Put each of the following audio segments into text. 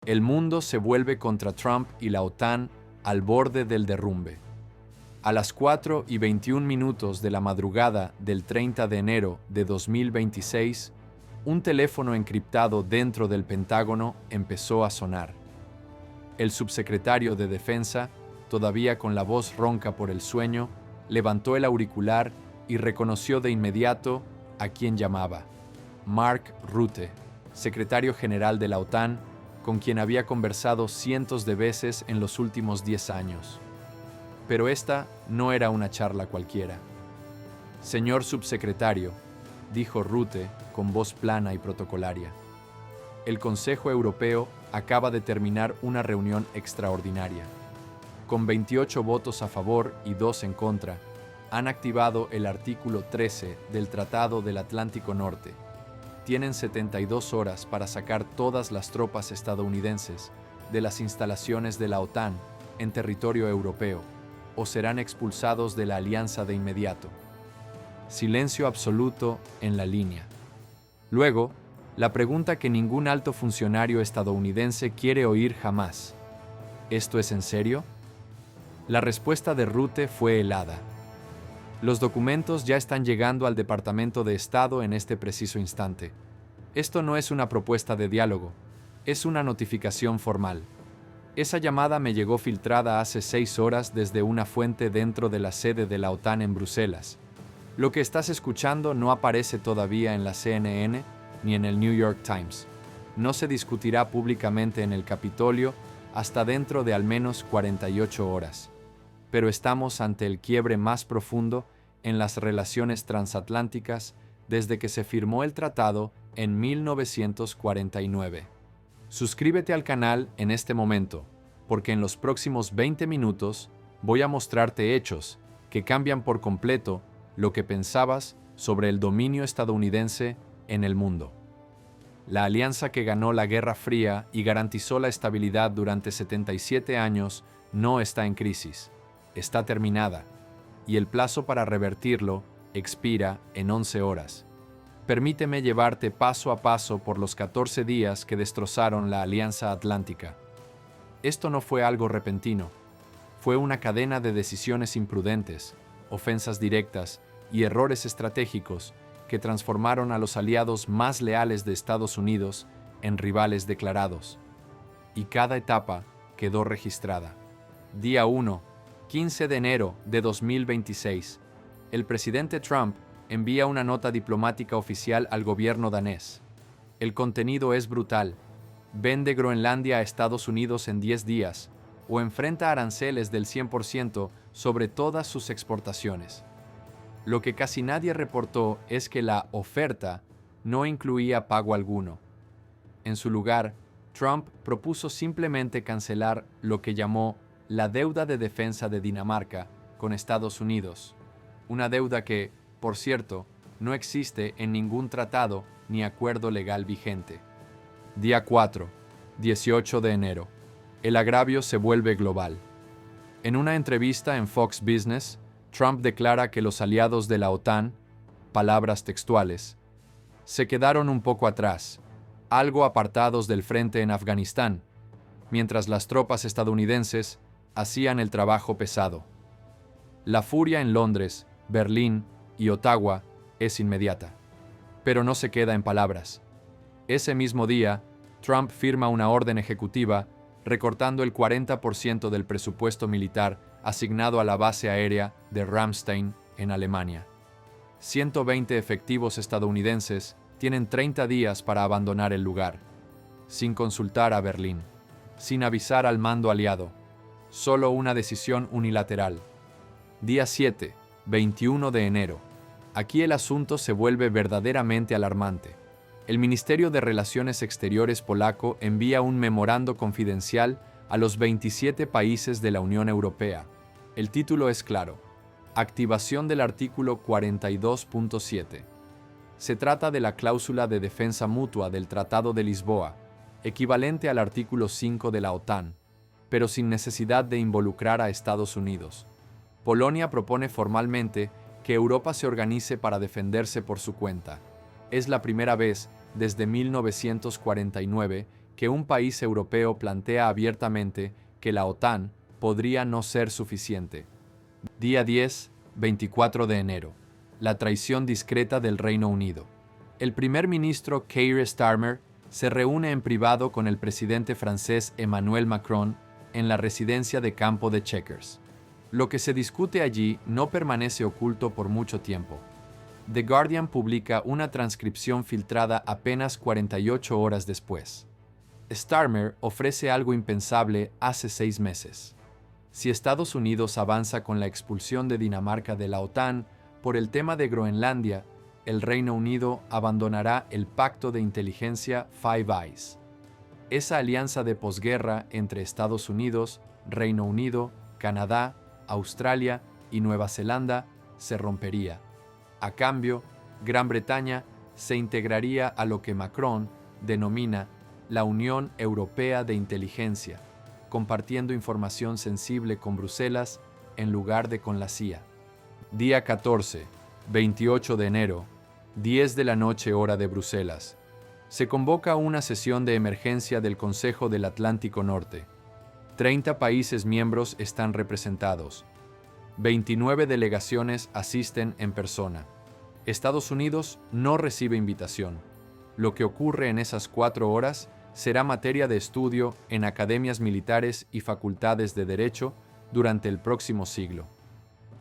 El mundo se vuelve contra Trump y la OTAN al borde del derrumbe. A las 4:21 de la madrugada del 30 de enero de 2026, un teléfono encriptado dentro del Pentágono empezó a sonar. El subsecretario de Defensa, todavía con la voz ronca por el sueño, levantó el auricular y reconoció de inmediato a quien llamaba: Mark Rutte, secretario general de la OTAN, con quien había conversado cientos de veces en los últimos 10 años. Pero esta no era una charla cualquiera. Señor subsecretario, dijo Rutte con voz plana y protocolaria, el Consejo Europeo acaba de terminar una reunión extraordinaria. Con 28 votos a favor y 2 en contra, han activado el artículo 13 del Tratado del Atlántico Norte. Tienen 72 horas para sacar todas las tropas estadounidenses de las instalaciones de la OTAN en territorio europeo, o serán expulsados de la alianza de inmediato. Silencio absoluto en la línea. Luego, la pregunta que ningún alto funcionario estadounidense quiere oír jamás: ¿esto es en serio? La respuesta de Rutte fue helada. Los documentos ya están llegando al Departamento de Estado en este preciso instante. Esto no es una propuesta de diálogo, es una notificación formal. Esa llamada me llegó filtrada hace 6 horas desde una fuente dentro de la sede de la OTAN en Bruselas. Lo que estás escuchando no aparece todavía en la CNN ni en el New York Times. No se discutirá públicamente en el Capitolio hasta dentro de al menos 48 horas. Pero estamos ante el quiebre más profundo en las relaciones transatlánticas desde que se firmó el tratado en 1949. Suscríbete al canal en este momento, porque en los próximos 20 minutos voy a mostrarte hechos que cambian por completo lo que pensabas sobre el dominio estadounidense en el mundo. La alianza que ganó la Guerra Fría y garantizó la estabilidad durante 77 años no está en crisis, está terminada, y el plazo para revertirlo expira en 11 horas. Permíteme llevarte paso a paso por los 14 días que destrozaron la Alianza Atlántica. Esto no fue algo repentino, fue una cadena de decisiones imprudentes, ofensas directas y errores estratégicos que transformaron a los aliados más leales de Estados Unidos en rivales declarados. Y cada etapa quedó registrada. Día 1, 15 de enero de 2026. El presidente Trump envía una nota diplomática oficial al gobierno danés. El contenido es brutal. Vende Groenlandia a Estados Unidos en 10 días o enfrenta aranceles del 100% sobre todas sus exportaciones. Lo que casi nadie reportó es que la oferta no incluía pago alguno. En su lugar, Trump propuso simplemente cancelar lo que llamó la deuda de defensa de Dinamarca con Estados Unidos, una deuda que, por cierto, no existe en ningún tratado ni acuerdo legal vigente. Día 4, 18 de enero. El agravio se vuelve global. En una entrevista en Fox Business, Trump declara que los aliados de la OTAN, palabras textuales, se quedaron un poco atrás, algo apartados del frente en Afganistán, mientras las tropas estadounidenses hacían el trabajo pesado. La furia en Londres, Berlín y Ottawa es inmediata, pero no se queda en palabras. Ese mismo día, Trump firma una orden ejecutiva recortando el 40% del presupuesto militar asignado a la base aérea de Ramstein en Alemania. 120 efectivos estadounidenses tienen 30 días para abandonar el lugar, sin consultar a Berlín, sin avisar al mando aliado, solo una decisión unilateral. Día 7, 21 de enero. Aquí el asunto se vuelve verdaderamente alarmante. El Ministerio de Relaciones Exteriores polaco envía un memorando confidencial a los 27 países de la Unión Europea. El título es claro: Activación del artículo 42.7. Se trata de la cláusula de defensa mutua del Tratado de Lisboa, equivalente al artículo 5 de la OTAN, pero sin necesidad de involucrar a Estados Unidos. Polonia propone formalmente que Europa se organice para defenderse por su cuenta. Es la primera vez desde 1949 que un país europeo plantea abiertamente que la OTAN podría no ser suficiente. Día 10, 24 de enero. La traición discreta del Reino Unido. El primer ministro Keir Starmer se reúne en privado con el presidente francés Emmanuel Macron en la residencia de campo de Chequers. Lo que se discute allí no permanece oculto por mucho tiempo. The Guardian publica una transcripción filtrada apenas 48 horas después. Starmer ofrece algo impensable hace 6 meses. Si Estados Unidos avanza con la expulsión de Dinamarca de la OTAN por el tema de Groenlandia, el Reino Unido abandonará el pacto de inteligencia Five Eyes. Esa alianza de posguerra entre Estados Unidos, Reino Unido, Canadá, Australia y Nueva Zelanda se rompería. A cambio, Gran Bretaña se integraría a lo que Macron denomina la Unión Europea de Inteligencia, compartiendo información sensible con Bruselas en lugar de con la CIA. Día 14, 28 de enero, 10 de la noche hora de Bruselas. Se convoca una sesión de emergencia del Consejo del Atlántico Norte. 30 países miembros están representados. 29 delegaciones asisten en persona. Estados Unidos no recibe invitación. Lo que ocurre en esas 4 horas será materia de estudio en academias militares y facultades de derecho durante el próximo siglo.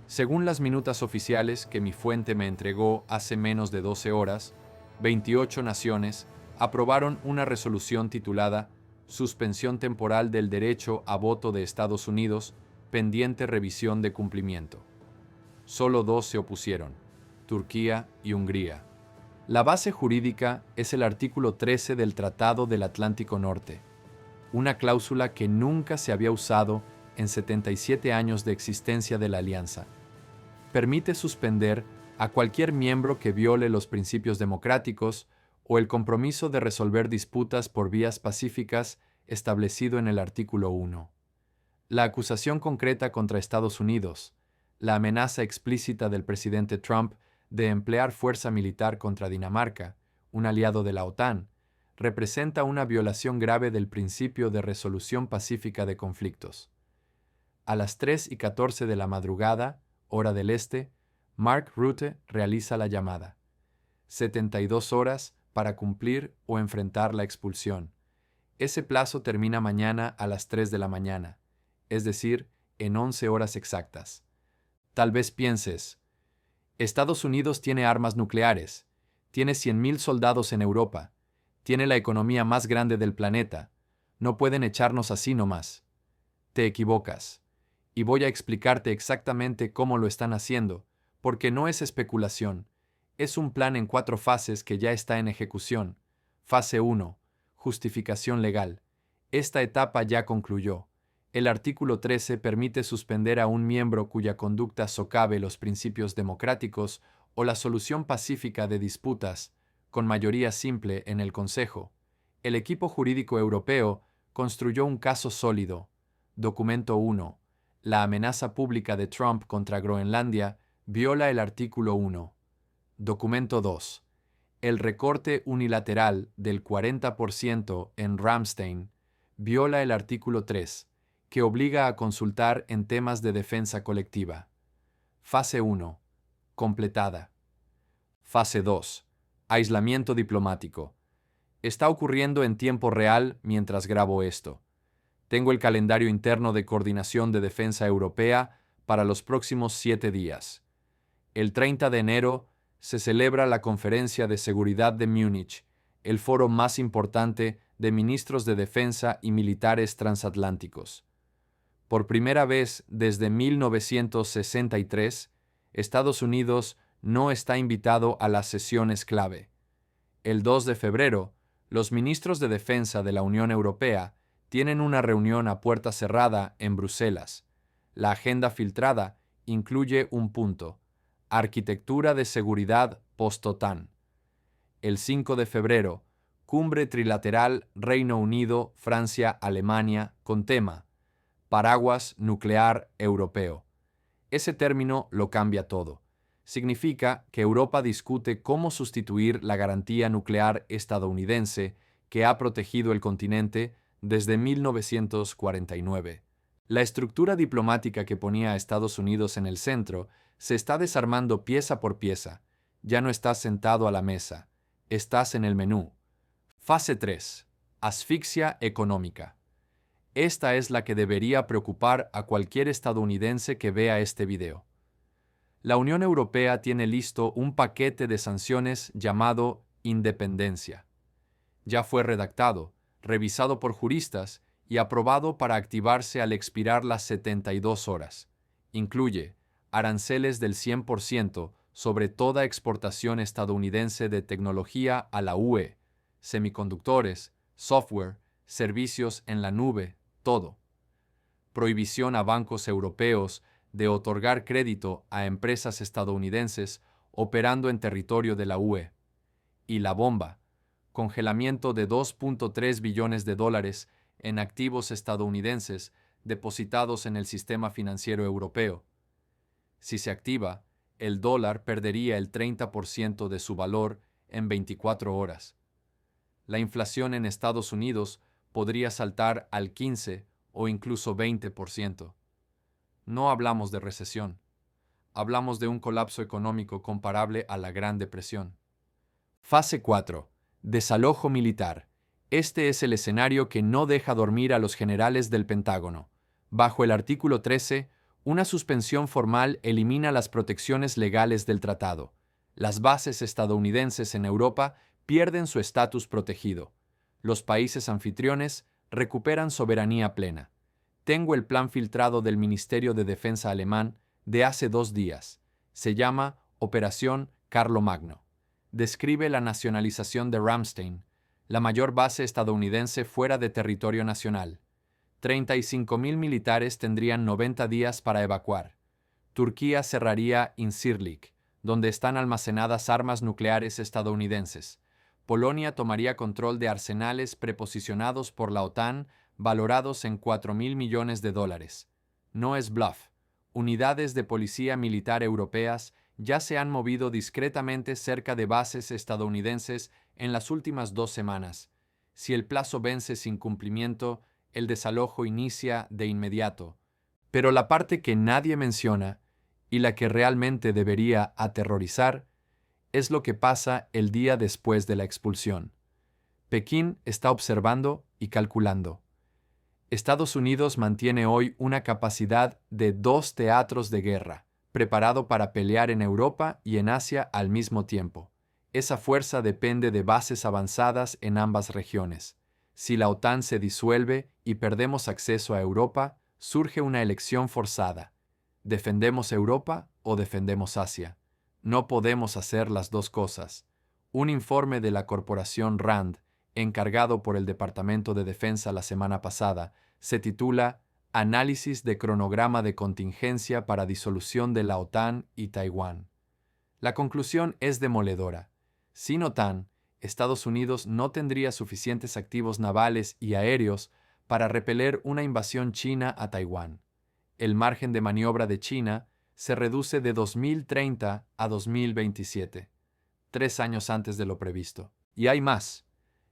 Según las minutas oficiales que mi fuente me entregó hace menos de 12 horas, 28 naciones aprobaron una resolución titulada Suspensión temporal del derecho a voto de Estados Unidos, pendiente revisión de cumplimiento. Solo 2 se opusieron, Turquía y Hungría. La base jurídica es el artículo 13 del Tratado del Atlántico Norte, una cláusula que nunca se había usado en 77 años de existencia de la alianza. Permite suspender a cualquier miembro que viole los principios democráticos o el compromiso de resolver disputas por vías pacíficas establecido en el artículo 1. La acusación concreta contra Estados Unidos, la amenaza explícita del presidente Trump de emplear fuerza militar contra Dinamarca, un aliado de la OTAN, representa una violación grave del principio de resolución pacífica de conflictos. A las 3:14 de la madrugada, hora del este, Mark Rutte realiza la llamada. 72 horas para cumplir o enfrentar la expulsión. Ese plazo termina mañana a las 3 de la mañana, es decir, en 11 horas exactas. Tal vez pienses, Estados Unidos tiene armas nucleares, tiene 100,000 soldados en Europa, tiene la economía más grande del planeta, no pueden echarnos así nomás. Te equivocas, y voy a explicarte exactamente cómo lo están haciendo, porque no es especulación, es un plan en 4 fases que ya está en ejecución. Fase 1, justificación legal. Esta etapa ya concluyó. El artículo 13 permite suspender a un miembro cuya conducta socave los principios democráticos o la solución pacífica de disputas, con mayoría simple en el Consejo. El equipo jurídico europeo construyó un caso sólido. Documento 1. La amenaza pública de Trump contra Groenlandia viola el artículo 1. Documento 2. El recorte unilateral del 40% en Ramstein viola el artículo 3, que obliga a consultar en temas de defensa colectiva. Fase 1. Completada. Fase 2. Aislamiento diplomático. Está ocurriendo en tiempo real mientras grabo esto. Tengo el calendario interno de coordinación de defensa europea para los próximos 7 días. El 30 de enero se celebra la Conferencia de Seguridad de Múnich, el foro más importante de ministros de defensa y militares transatlánticos. Por primera vez desde 1963, Estados Unidos no está invitado a las sesiones clave. El 2 de febrero, los ministros de defensa de la Unión Europea tienen una reunión a puerta cerrada en Bruselas. La agenda filtrada incluye un punto: Arquitectura de seguridad post-OTAN. El 5 de febrero, Cumbre Trilateral Reino Unido, Francia, Alemania, con tema Paraguas nuclear europeo. Ese término lo cambia todo. Significa que Europa discute cómo sustituir la garantía nuclear estadounidense que ha protegido el continente desde 1949. La estructura diplomática que ponía a Estados Unidos en el centro se está desarmando pieza por pieza. Ya no estás sentado a la mesa, estás en el menú. Fase 3. Asfixia económica. Esta es la que debería preocupar a cualquier estadounidense que vea este video. La Unión Europea tiene listo un paquete de sanciones llamado Independencia. Ya fue redactado, revisado por juristas y aprobado para activarse al expirar las 72 horas. Incluye aranceles del 100% sobre toda exportación estadounidense de tecnología a la UE, semiconductores, software, servicios en la nube, todo. Prohibición a bancos europeos de otorgar crédito a empresas estadounidenses operando en territorio de la UE. Y la bomba, congelamiento de $2.3 billones en activos estadounidenses depositados en el sistema financiero europeo. Si se activa, el dólar perdería el 30% de su valor en 24 horas. La inflación en Estados Unidos podría saltar al 15 o incluso 20%. No hablamos de recesión. Hablamos de un colapso económico comparable a la Gran Depresión. Fase 4. Desalojo militar. Este es el escenario que no deja dormir a los generales del Pentágono. Bajo el artículo 13, una suspensión formal elimina las protecciones legales del tratado. Las bases estadounidenses en Europa pierden su estatus protegido. Los países anfitriones recuperan soberanía plena. Tengo el plan filtrado del Ministerio de Defensa alemán de hace 2 días. Se llama Operación Carlomagno. Describe la nacionalización de Ramstein, la mayor base estadounidense fuera de territorio nacional. 35.000 militares tendrían 90 días para evacuar. Turquía cerraría Incirlik, donde están almacenadas armas nucleares estadounidenses. Polonia tomaría control de arsenales preposicionados por la OTAN valorados en $4.000 millones. No es bluff. Unidades de policía militar europeas ya se han movido discretamente cerca de bases estadounidenses en las últimas 2 semanas. Si el plazo vence sin cumplimiento, el desalojo inicia de inmediato. Pero la parte que nadie menciona, y la que realmente debería aterrorizar, es lo que pasa el día después de la expulsión. Pekín está observando y calculando. Estados Unidos mantiene hoy una capacidad de 2 teatros de guerra, preparado para pelear en Europa y en Asia al mismo tiempo. Esa fuerza depende de bases avanzadas en ambas regiones. Si la OTAN se disuelve y perdemos acceso a Europa, surge una elección forzada. ¿Defendemos Europa o defendemos Asia? No podemos hacer las dos cosas. Un informe de la corporación RAND, encargado por el Departamento de Defensa la semana pasada, se titula Análisis de cronograma de contingencia para disolución de la OTAN y Taiwán. La conclusión es demoledora. Sin OTAN, Estados Unidos no tendría suficientes activos navales y aéreos para repeler una invasión china a Taiwán. El margen de maniobra de China se reduce de 2030 a 2027, 3 años antes de lo previsto. Y hay más.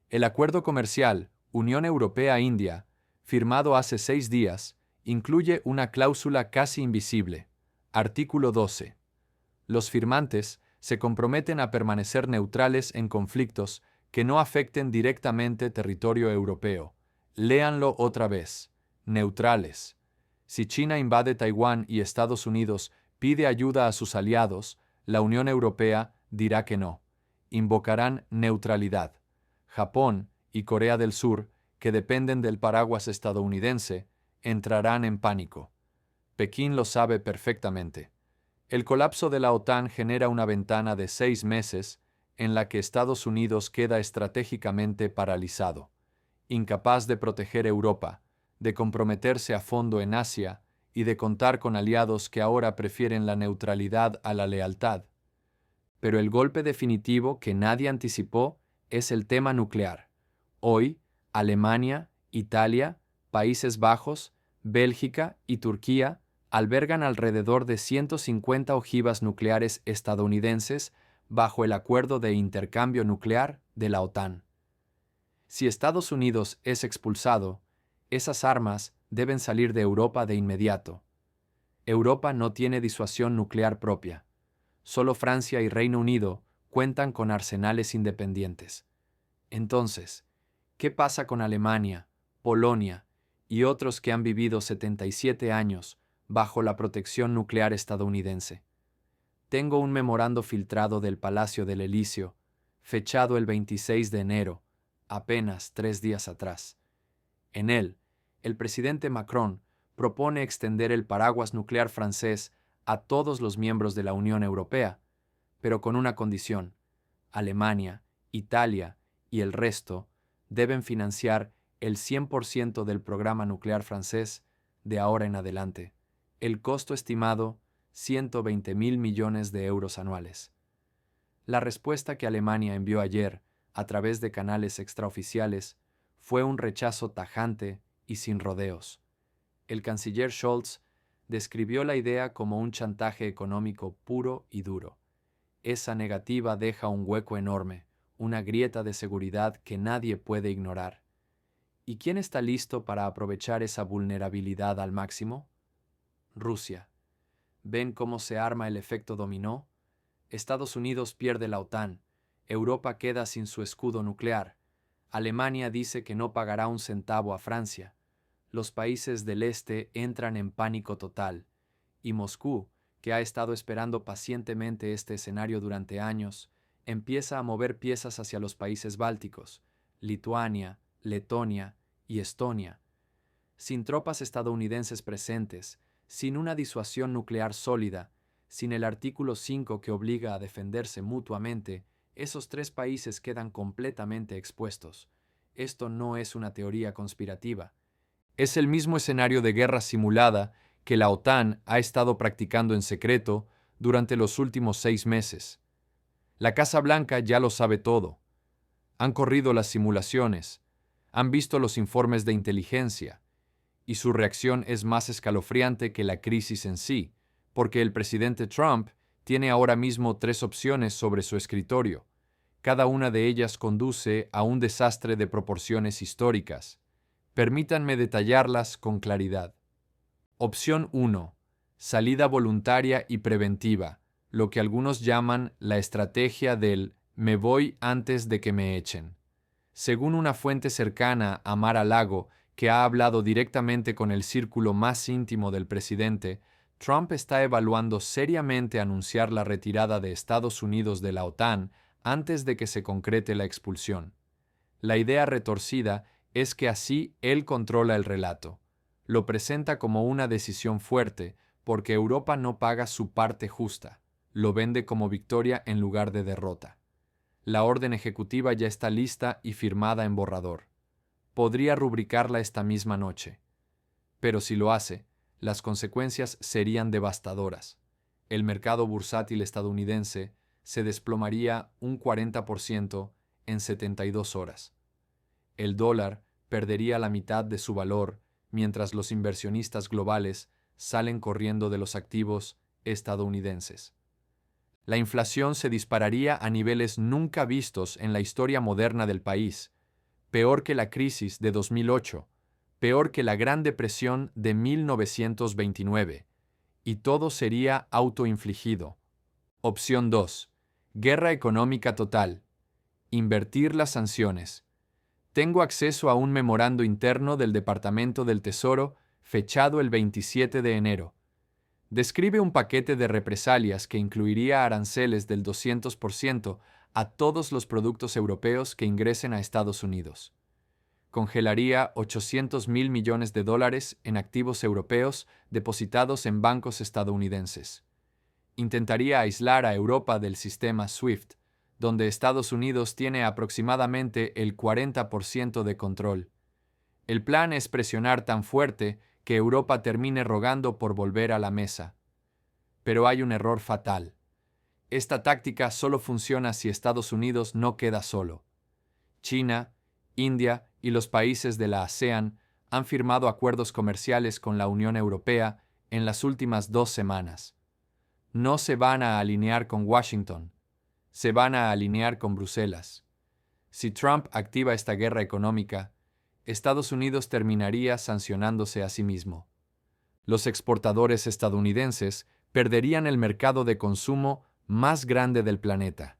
El acuerdo comercial Unión Europea-India, firmado hace 6 días, incluye una cláusula casi invisible. Artículo 12. Los firmantes se comprometen a permanecer neutrales en conflictos que no afecten directamente territorio europeo. Léanlo otra vez. Neutrales. Si China invade Taiwán y Estados Unidos pide ayuda a sus aliados, la Unión Europea dirá que no. Invocarán neutralidad. Japón y Corea del Sur, que dependen del paraguas estadounidense, entrarán en pánico. Pekín lo sabe perfectamente. El colapso de la OTAN genera una ventana de 6 meses en la que Estados Unidos queda estratégicamente paralizado, incapaz de proteger Europa, de comprometerse a fondo en Asia y de contar con aliados que ahora prefieren la neutralidad a la lealtad. Pero el golpe definitivo que nadie anticipó es el tema nuclear. Hoy, Alemania, Italia, Países Bajos, Bélgica y Turquía albergan alrededor de 150 ojivas nucleares estadounidenses bajo el Acuerdo de Intercambio Nuclear de la OTAN. Si Estados Unidos es expulsado, esas armas deben salir de Europa de inmediato. Europa no tiene disuasión nuclear propia. Solo Francia y Reino Unido cuentan con arsenales independientes. Entonces, ¿qué pasa con Alemania, Polonia y otros que han vivido 77 años bajo la protección nuclear estadounidense? Tengo un memorando filtrado del Palacio del Elíseo, fechado el 26 de enero, apenas 3 días atrás. En él, el presidente Macron propone extender el paraguas nuclear francés a todos los miembros de la Unión Europea, pero con una condición: Alemania, Italia y el resto deben financiar el 100% del programa nuclear francés de ahora en adelante. El costo estimado, 120.000 millones de euros anuales. La respuesta que Alemania envió ayer, a través de canales extraoficiales, fue un rechazo tajante y sin rodeos. El canciller Scholz describió la idea como un chantaje económico puro y duro. Esa negativa deja un hueco enorme, una grieta de seguridad que nadie puede ignorar. ¿Y quién está listo para aprovechar esa vulnerabilidad al máximo? Rusia. ¿Ven cómo se arma el efecto dominó? Estados Unidos pierde la OTAN, Europa queda sin su escudo nuclear, Alemania dice que no pagará un centavo a Francia, los países del este entran en pánico total, y Moscú, que ha estado esperando pacientemente este escenario durante años, empieza a mover piezas hacia los países bálticos, Lituania, Letonia y Estonia. Sin tropas estadounidenses presentes, sin una disuasión nuclear sólida, sin el artículo 5 que obliga a defenderse mutuamente, esos tres países quedan completamente expuestos. Esto no es una teoría conspirativa. Es el mismo escenario de guerra simulada que la OTAN ha estado practicando en secreto durante los últimos 6 meses. La Casa Blanca ya lo sabe todo. Han corrido las simulaciones, han visto los informes de inteligencia, y su reacción es más escalofriante que la crisis en sí, porque el presidente Trump tiene ahora mismo 3 opciones sobre su escritorio. Cada una de ellas conduce a un desastre de proporciones históricas. Permítanme detallarlas con claridad. Opción 1. Salida voluntaria y preventiva, lo que algunos llaman la estrategia del «me voy antes de que me echen». Según una fuente cercana a Mar-a-Lago, que ha hablado directamente con el círculo más íntimo del presidente, Trump está evaluando seriamente anunciar la retirada de Estados Unidos de la OTAN antes de que se concrete la expulsión. La idea retorcida es que así él controla el relato. Lo presenta como una decisión fuerte porque Europa no paga su parte justa. Lo vende como victoria en lugar de derrota. La orden ejecutiva ya está lista y firmada en borrador. Podría rubricarla esta misma noche. Pero si lo hace, las consecuencias serían devastadoras. El mercado bursátil estadounidense se desplomaría un 40% en 72 horas. El dólar perdería la mitad de su valor mientras los inversionistas globales salen corriendo de los activos estadounidenses. La inflación se dispararía a niveles nunca vistos en la historia moderna del país, peor que la crisis de 2008, peor que la Gran Depresión de 1929, y todo sería autoinfligido. Opción 2. Guerra económica total. Invertir las sanciones. Tengo acceso a un memorando interno del Departamento del Tesoro fechado el 27 de enero. Describe un paquete de represalias que incluiría aranceles del 200% a todos los productos europeos que ingresen a Estados Unidos. Congelaría 800.000 millones de dólares en activos europeos depositados en bancos estadounidenses. Intentaría aislar a Europa del sistema SWIFT, donde Estados Unidos tiene aproximadamente el 40% de control. El plan es presionar tan fuerte que Europa termine rogando por volver a la mesa. Pero hay un error fatal. Esta táctica solo funciona si Estados Unidos no queda solo. China, India y los países de la ASEAN han firmado acuerdos comerciales con la Unión Europea en las últimas 2 semanas. No se van a alinear con Washington, se van a alinear con Bruselas. Si Trump activa esta guerra económica, Estados Unidos terminaría sancionándose a sí mismo. Los exportadores estadounidenses perderían el mercado de consumo más grande del planeta.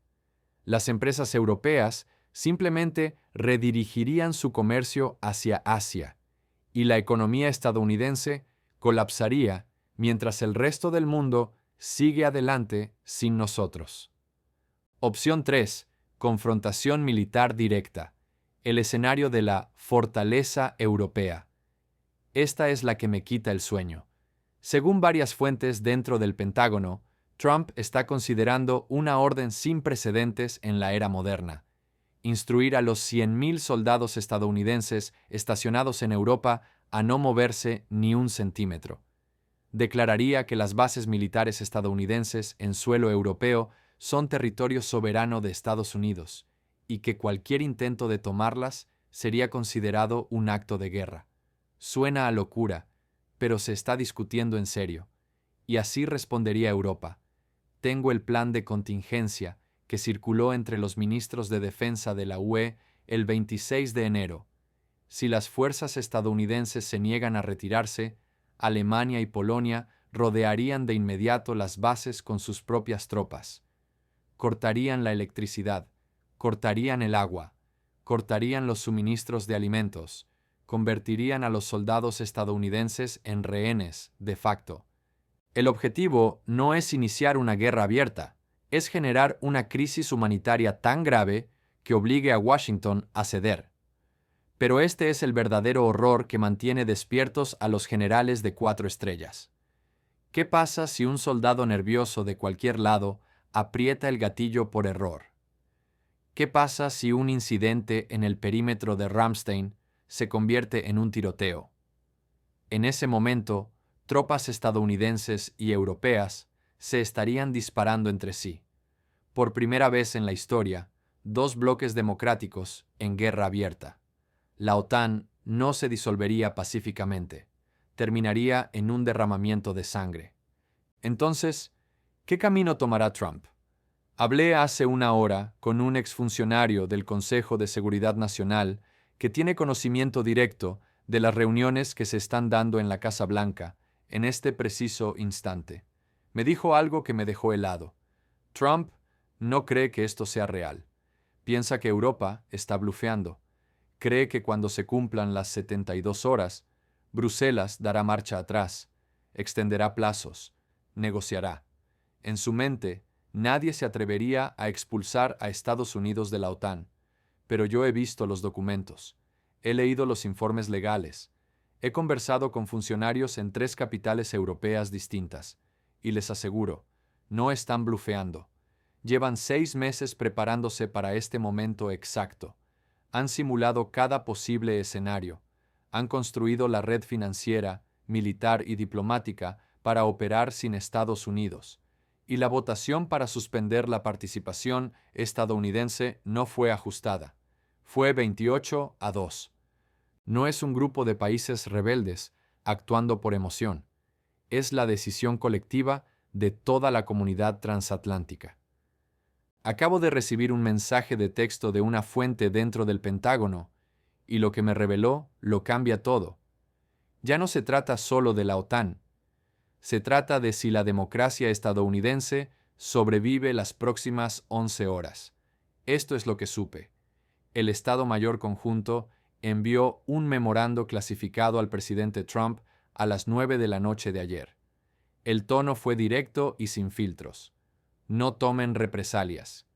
Las empresas europeas simplemente redirigirían su comercio hacia Asia, y la economía estadounidense colapsaría mientras el resto del mundo sigue adelante sin nosotros. Opción 3. Confrontación militar directa. El escenario de la fortaleza europea. Esta es la que me quita el sueño. Según varias fuentes dentro del Pentágono, Trump está considerando una orden sin precedentes en la era moderna: instruir a los 100.000 soldados estadounidenses estacionados en Europa a no moverse ni un centímetro. Declararía que las bases militares estadounidenses en suelo europeo son territorio soberano de Estados Unidos y que cualquier intento de tomarlas sería considerado un acto de guerra. Suena a locura, pero se está discutiendo en serio. Y así respondería Europa: tengo el plan de contingencia que circuló entre los ministros de defensa de la UE el 26 de enero. Si las fuerzas estadounidenses se niegan a retirarse, Alemania y Polonia rodearían de inmediato las bases con sus propias tropas. Cortarían la electricidad, cortarían el agua, cortarían los suministros de alimentos, convertirían a los soldados estadounidenses en rehenes de facto. El objetivo no es iniciar una guerra abierta, es generar una crisis humanitaria tan grave que obligue a Washington a ceder. Pero este es el verdadero horror que mantiene despiertos a los generales de 4 estrellas. ¿Qué pasa si un soldado nervioso de cualquier lado aprieta el gatillo por error? ¿Qué pasa si un incidente en el perímetro de Ramstein se convierte en un tiroteo? En ese momento, tropas estadounidenses y europeas se estarían disparando entre sí. Por primera vez en la historia, dos bloques democráticos en guerra abierta. La OTAN no se disolvería pacíficamente, terminaría en un derramamiento de sangre. Entonces, ¿qué camino tomará Trump? Hablé hace una hora con un exfuncionario del Consejo de Seguridad Nacional que tiene conocimiento directo de las reuniones que se están dando en la Casa Blanca en este preciso instante. Me dijo algo que me dejó helado. Trump no cree que esto sea real. Piensa que Europa está blufeando. Cree que cuando se cumplan las 72 horas, Bruselas dará marcha atrás, extenderá plazos, negociará. En su mente, nadie se atrevería a expulsar a Estados Unidos de la OTAN, pero yo he visto los documentos, he leído los informes legales, he conversado con funcionarios en 3 capitales europeas distintas, y les aseguro, no están blufeando. Llevan 6 meses preparándose para este momento exacto. Han simulado cada posible escenario. Han construido la red financiera, militar y diplomática para operar sin Estados Unidos. Y la votación para suspender la participación estadounidense no fue ajustada. Fue 28-2. No es un grupo de países rebeldes actuando por emoción. Es la decisión colectiva de toda la comunidad transatlántica. Acabo de recibir un mensaje de texto de una fuente dentro del Pentágono, y lo que me reveló lo cambia todo. Ya no se trata solo de la OTAN. Se trata de si la democracia estadounidense sobrevive las próximas 11 horas. Esto es lo que supe. El Estado Mayor Conjunto envió un memorando clasificado al presidente Trump a las 9 de la noche de ayer. El tono fue directo y sin filtros. No tomen represalias.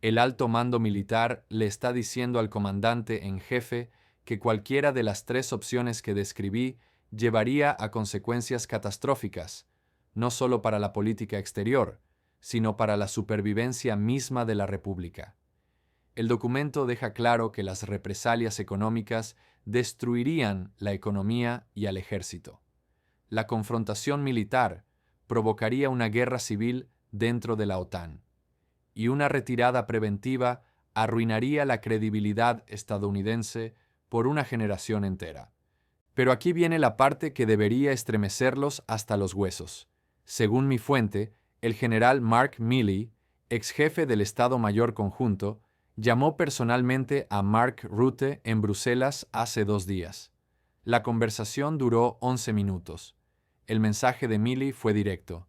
El alto mando militar le está diciendo al comandante en jefe que cualquiera de las 3 opciones que describí llevaría a consecuencias catastróficas, no solo para la política exterior, sino para la supervivencia misma de la República. El documento deja claro que las represalias económicas destruirían la economía y al ejército. La confrontación militar provocaría una guerra civil dentro de la OTAN, y una retirada preventiva arruinaría la credibilidad estadounidense por una generación entera. Pero aquí viene la parte que debería estremecerlos hasta los huesos. Según mi fuente, el general Mark Milley, ex jefe del Estado Mayor Conjunto, Llamó personalmente a Mark Rutte en Bruselas hace 2 días. La conversación duró 11 minutos. El mensaje de Milley fue directo.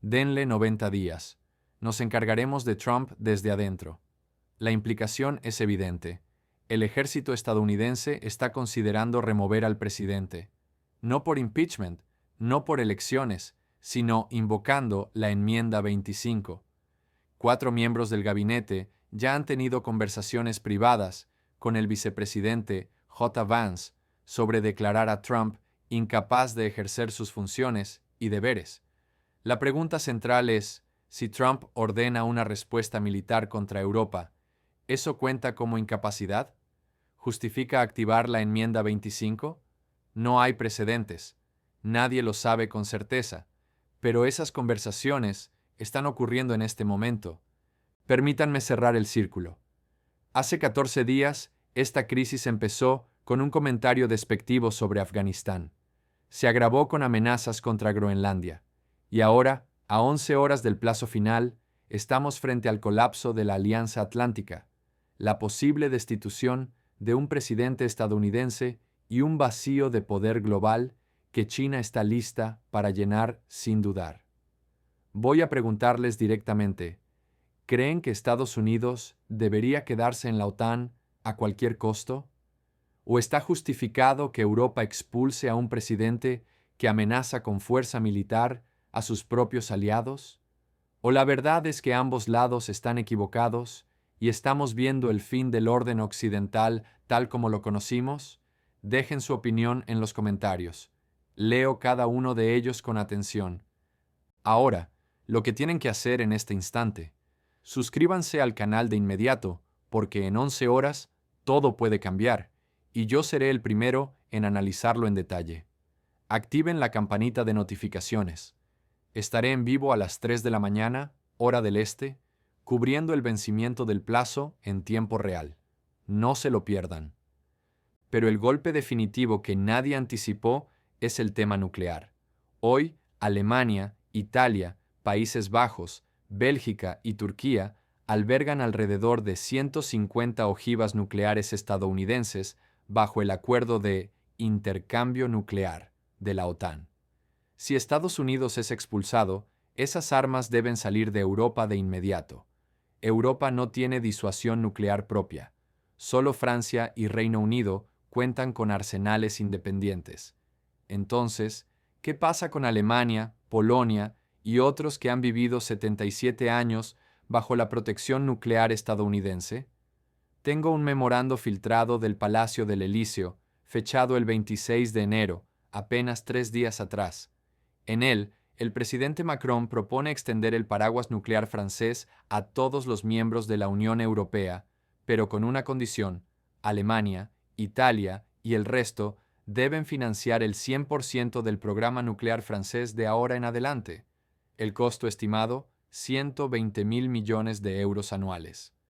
Denle 90 días. Nos encargaremos de Trump desde adentro. La implicación es evidente. El ejército estadounidense está considerando remover al presidente. No por impeachment, no por elecciones, sino invocando la enmienda 25. 4 miembros del gabinete ya han tenido conversaciones privadas con el vicepresidente J. Vance sobre declarar a Trump incapaz de ejercer sus funciones y deberes. La pregunta central es, si Trump ordena una respuesta militar contra Europa, ¿eso cuenta como incapacidad? ¿Justifica activar la enmienda 25? No hay precedentes. Nadie lo sabe con certeza. Pero esas conversaciones están ocurriendo en este momento. Permítanme cerrar el círculo. Hace 14 días, esta crisis empezó con un comentario despectivo sobre Afganistán. Se agravó con amenazas contra Groenlandia. Y ahora, a 11 horas del plazo final, estamos frente al colapso de la Alianza Atlántica, la posible destitución de un presidente estadounidense y un vacío de poder global que China está lista para llenar sin dudar. Voy a preguntarles directamente, ¿creen que Estados Unidos debería quedarse en la OTAN a cualquier costo? ¿O está justificado que Europa expulse a un presidente que amenaza con fuerza militar a sus propios aliados? ¿O la verdad es que ambos lados están equivocados y estamos viendo el fin del orden occidental tal como lo conocimos? Dejen su opinión en los comentarios. Leo cada uno de ellos con atención. Ahora, lo que tienen que hacer en este instante. Suscríbanse al canal de inmediato, porque en 11 horas todo puede cambiar, y yo seré el primero en analizarlo en detalle. Activen la campanita de notificaciones. Estaré en vivo a las 3 de la mañana, hora del este, cubriendo el vencimiento del plazo en tiempo real. No se lo pierdan. Pero el golpe definitivo que nadie anticipó es el tema nuclear. Hoy, Alemania, Italia, Países Bajos, Bélgica y Turquía albergan alrededor de 150 ojivas nucleares estadounidenses bajo el acuerdo de intercambio nuclear de la OTAN. Si Estados Unidos es expulsado, esas armas deben salir de Europa de inmediato. Europa no tiene disuasión nuclear propia. Solo Francia y Reino Unido cuentan con arsenales independientes. Entonces, ¿qué pasa con Alemania, Polonia y otros que han vivido 77 años bajo la protección nuclear estadounidense? Tengo un memorando filtrado del Palacio del Elíseo, fechado el 26 de enero, apenas 3 días atrás. En él, el presidente Macron propone extender el paraguas nuclear francés a todos los miembros de la Unión Europea, pero con una condición: Alemania, Italia y el resto deben financiar el 100% del programa nuclear francés de ahora en adelante. El costo estimado, 120.000 millones de euros anuales.